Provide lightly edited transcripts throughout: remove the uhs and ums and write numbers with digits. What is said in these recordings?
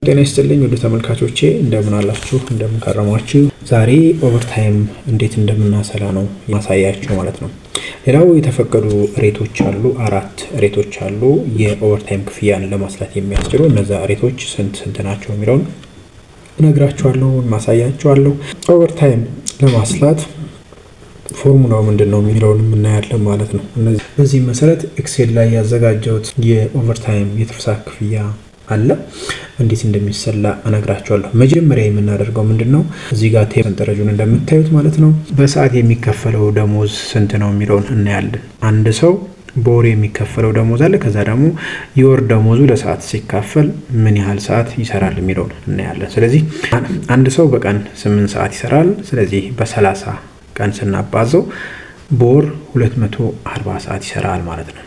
ጤና ይስጥልኝ ወደ ተመልካቾቼ እንደምን አላችሁ እንደምን ከረማችሁ። ዛሬ ኦቨርታይም እንዴት እንደምናሰላ ነው ማሳያችሁ ማለት ነው። ሌላው የተፈቀዱ ሬቶች አሉ፣ 4 ሬቶች አሉ የኦቨርታይም ክፍያን ለማስላት የሚያስችሉ። እነዛ ሬቶች ስንት ናቸው የሚለውን እነግራችኋለሁ፣ ማሳያችኋለሁ። ኦቨርታይም ለማስላት ፎርሙላው ምንድነው የሚለውን እናያለን ማለት ነው። በዚህ መሰረት ኤክሴል ላይ ያዘጋጀሁት የኦቨርታይም የትርፍ ሰዓት ክፍያ አለ። እንዴት እንደሚሰላ እነግራችኋለሁ። መጀመሪያ የምናደርገው ምንድነው እዚህ ጋር ሰንጠረዡን እንደምታዩት ማለት ነው በሰዓት የሚከፈለው ደሞዝ ስንት ነው የሚለውን እናያለን። አንድ ሰው በወር የሚከፈለው ደሞዝ አለ። ከዛ ደግሞ የወር ደሞዙ ለሰዓት ሲካፈል ምን ያህል ሰዓት ይሰራል የሚለውን እናያለን። ስለዚህ አንድ ሰው በቀን 8 ሰዓት ይሰራል። ስለዚህ በ30 ቀን ስናባዘው በወር 240 ሰዓት ይሰራል ማለት ነው።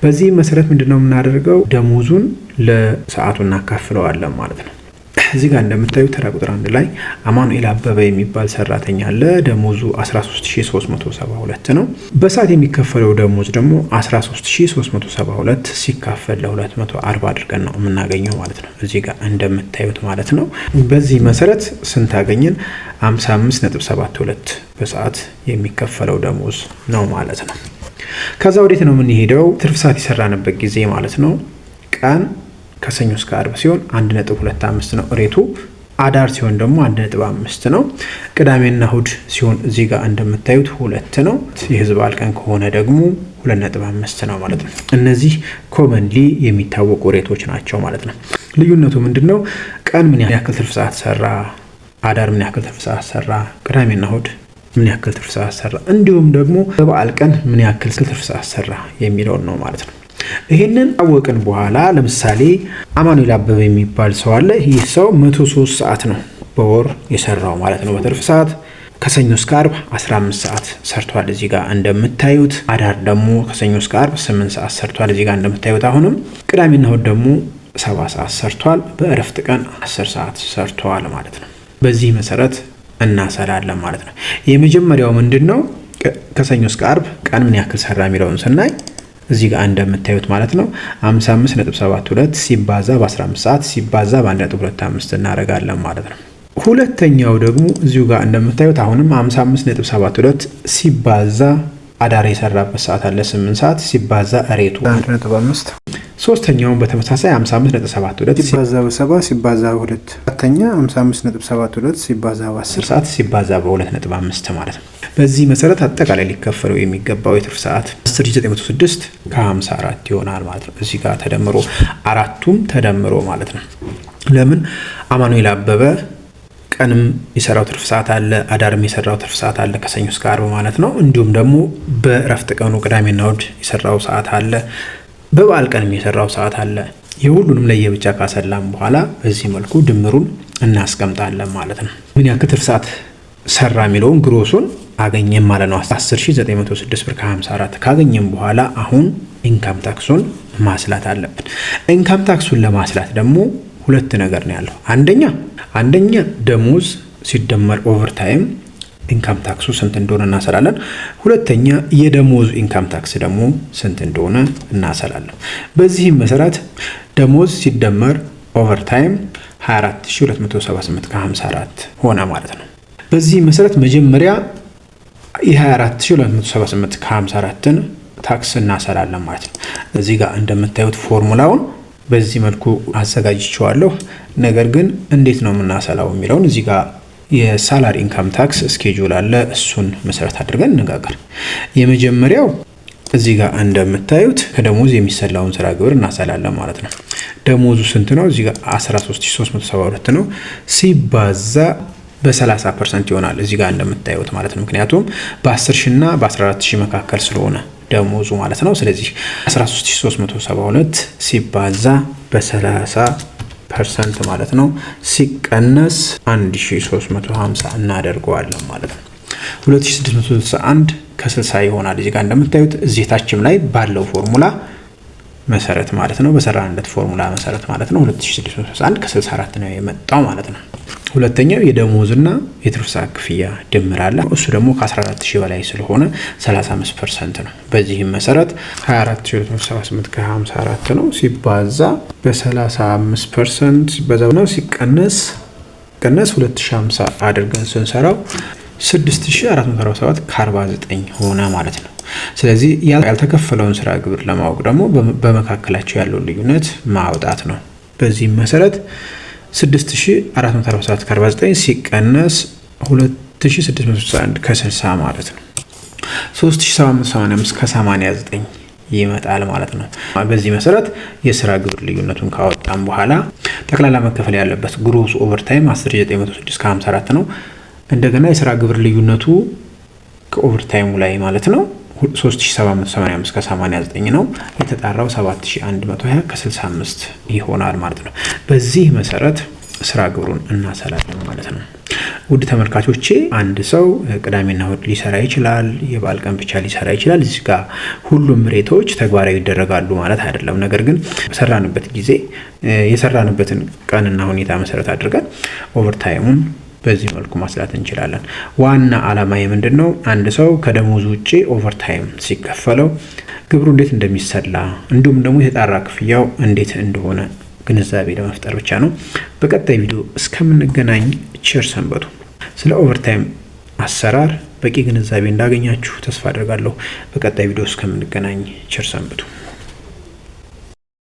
በዚህ መሰረት ምንድነው የምናደርገው ደሞዙን ለሰዓቱ እናካፍለዋለን ማለት ነው። እዚህ ጋር እንደምታዩት ተራ ቁጥር 1 ላይ አማኑኤል አበበ የሚባል ሰራተኛ አለ። ደሞዙ 13372 ነው። በሰዓት የሚከፈለው ደሞዝ ደግሞ 13372 ሲካፈል ለ240 አድርገን ነው የምናገኘው ማለት ነው። እዚህ ጋር እንደምታዩት ማለት ነው። በዚህ መሰረት ስንት አገኘን? 55.72 በሰዓት የሚከፈለው ደሞዝ ነው ማለት ነው። ከዛ ወዴት ነው የምንሄደው? ትርፍ ሰዓት የሰራንበት ጊዜ ማለት ነው። ቀን ከሰኞ እስከ አርብ ሲሆን 1.25 ነው ሬቱ። አዳር ሲሆን ደግሞ 1.5 ነው። ቅዳሜና እሁድ ሲሆን እዚህ ጋር እንደምታዩት 2 ነው። የህዝብ በዓል ቀን ከሆነ ደግሞ 2.5 ነው ማለት ነው። እነዚህ ኮመንሊ የሚታወቁ ሬቶች ናቸው ማለት ነው። ልዩነቱ ምንድነው? ቀን ምን ያክል ትርፍ ሰዓት ሰራ፣ አዳር ምን ያክል ትርፍ ሰዓት ሰራ፣ ቅዳሜና እሁድ ምን ያክል ትርፍ ሰዓት ሰራ፣ እንዲሁም ደግሞ በበዓል ቀን ምን ያክል ትርፍ ሰዓት ሰራ የሚለውን ነው ማለት ነው። ይሄንን አወቅን በኋላ ለምሳሌ አማኑኤል አበበ የሚባል ሰው አለ። ይህ ሰው 103 ሰዓት ነው በወር የሰራው ማለት ነው በትርፍ ሰዓት። ከሰኞ እስከ አርብ 15 ሰዓት ሰርቷል እዚህ ጋር እንደምታዩት። አዳር ደግሞ ከሰኞ እስከ አርብ 8 ሰዓት ሰርቷል እዚህ ጋር እንደምታዩት። አሁንም ቅዳሜና እሁድ ደግሞ 7 ሰዓት ሰርቷል። በእረፍት ቀን 10 ሰዓት ሰርቷል ማለት ነው። በዚህ መሰረት እናሰላለን ማለት ነው። የመጀመሪያው ምንድነው ከሰኞ እስከ አርብ ቀን ምን ያክል ሰራ የሚለውን ስናይ እዚህ ጋር እንደምታዩት ማለት ነው 55.72 ሲባዛ በ15 ሰዓት ሲባዛ በ1.25 እናደርጋለን ማለት ነው። ሁለተኛው ደግሞ እዚሁ ጋር እንደምታዩት አሁንም 55.72 ሲባዛ አዳር የሰራበት ሰዓት አለ 8 ሰዓት ሲባዛ ሬቱ 1.5። ሶስተኛውን በተመሳሳይ 55.72 ሲባዛ በ7 ሲባዛ በ2። አራተኛ 55.72 ሲባዛ በ10 ሰዓት ሲባዛ በ2.5 ማለት ነው። በዚህ መሰረት አጠቃላይ ሊከፈለው የሚገባው የትርፍ ሰዓት 10906 ከ54 ይሆናል ማለት ነው። እዚህ ጋር ተደምሮ አራቱም ተደምሮ ማለት ነው። ለምን አማኑኤል አበበ ቀንም የሰራው ትርፍ ሰዓት አለ፣ አዳርም የሰራው ትርፍ ሰዓት አለ ከሰኞ እስከ አርብ ማለት ነው። እንዲሁም ደግሞ በእረፍት ቀኑ ቅዳሜና እሁድ የሰራው ሰዓት አለ፣ በበዓል ቀንም የሰራው ሰዓት አለ። የሁሉንም ለየብቻ ካሰላም በኋላ በዚህ መልኩ ድምሩን እናስቀምጣለን ማለት ነው። ምን ያክል ትርፍ ሰዓት ሰራ የሚለውን ግሮሱን አገኘን ማለት ነው። 10906 ብር ከ54 ካገኘን በኋላ አሁን ኢንካም ታክሱን ማስላት አለብን። ኢንካም ታክሱን ለማስላት ደግሞ ሁለት ነገር ነው ያለው። አንደኛ ደሞዝ ሲደመር ኦቨርታይም ኢንካም ታክሱ ስንት እንደሆነ እናሰላለን። ሁለተኛ የደሞዝ ኢንካም ታክስ ደግሞ ስንት እንደሆነ እናሰላለን። በዚህ መሰረት ደሞዝ ሲደመር ኦቨርታይም 24278 ከ54 ሆነ ማለት ነው። በዚህ መሰረት መጀመሪያ የ24278 ከ54ን ታክስ እናሰላለን ማለት ነው። እዚህ ጋር እንደምታዩት ፎርሙላውን በዚህ መልኩ አዘጋጅቼዋለሁ። ነገር ግን እንዴት ነው የምናሰላው የሚለውን እዚህ ጋር የሳላሪ ኢንካም ታክስ ስኬጁል አለ። እሱን መሰረት አድርገን እንነጋገር። የመጀመሪያው እዚህ ጋር እንደምታዩት ከደሞዝ የሚሰላውን ስራ ግብር እናሰላለን ማለት ነው። ደሞዙ ስንት ነው? እዚህ ጋር 13372 ነው ሲባዛ በ30% ይሆናል እዚህ ጋር እንደምታዩት ማለት ነው። ምክንያቱም በ10000 እና በ14000 መካከል ስለሆነ ደሞዙ ማለት ነው። ስለዚህ 13372 ሲባዛ በ30% ማለት ነው ሲቀነስ 1350 እናደርገዋለን ማለት ነው። 2661 ከ60 ይሆናል እዚህ ጋር እንደምታዩት። እዚህ ታችም ላይ ባለው ፎርሙላ መሰረት ማለት ነው በሰራንለት ፎርሙላ መሰረት ማለት ነው 2661 ከ64 ነው የመጣው ማለት ነው። ሁለተኛው የደሞዝና የትርፍ ሰዓት ክፍያ ድምር አለ። እሱ ደግሞ ከ14000 በላይ ስለሆነ 35% ነው። በዚህም መሰረት 24278 ከ54 ነው ሲባዛ በ35% በዛው ነው ሲቀነስ 2050 አድርገን ስንሰራው 6447 ከ49 ሆነ ማለት ነው። ስለዚህ ያልተከፈለውን ስራ ግብር ለማወቅ ደግሞ በመካከላቸው ያለው ልዩነት ማውጣት ነው። በዚህም መሰረት 6447 ከ49 ሲቀነስ 2661 ከ60 ማለት ነው 3785 ከ89 ይመጣል ማለት ነው። በዚህ መሰረት የስራ ግብር ልዩነቱን ካወጣን በኋላ ጠቅላላ መከፈል ያለበት ግሮስ ኦቨርታይም 10906 ከ54 ነው። እንደገና የስራ ግብር ልዩነቱ ከኦቨርታይሙ ላይ ማለት ነው 3785 ከ89 ነው። የተጣራው 7120 ከ65 ይሆናል ማለት ነው። በዚህ መሰረት ስራ ግብሩን እናሰላለን ማለት ነው። ውድ ተመልካቾቼ አንድ ሰው ቅዳሜና እሁድ ሊሰራ ይችላል፣ የበዓል ቀን ብቻ ሊሰራ ይችላል። እዚህ ጋር ሁሉም ሬቶች ተግባራዊ ይደረጋሉ ማለት አይደለም። ነገር ግን በሰራንበት ጊዜ የሰራንበትን ቀንና ሁኔታ መሰረት አድርገን ኦቨርታይሙን በዚህ መልኩ ማስላት እንችላለን። ዋና ዓላማዬ ምንድነው? አንድ ሰው ከደሞዝ ውጪ ኦቨርታይም ሲከፈለው ግብሩ እንዴት እንደሚሰላ እንዲሁም ደግሞ የተጣራ ክፍያው እንዴት እንደሆነ ግንዛቤ ለመፍጠር ብቻ ነው። በቀጣይ ቪዲዮ እስከምንገናኝ ቸር ሰንበቱ። ስለ ኦቨርታይም አሰራር በቂ ግንዛቤ እንዳገኛችሁ ተስፋ አደርጋለሁ። በቀጣይ ቪዲዮ እስከምንገናኝ ቸር ሰንበቱ።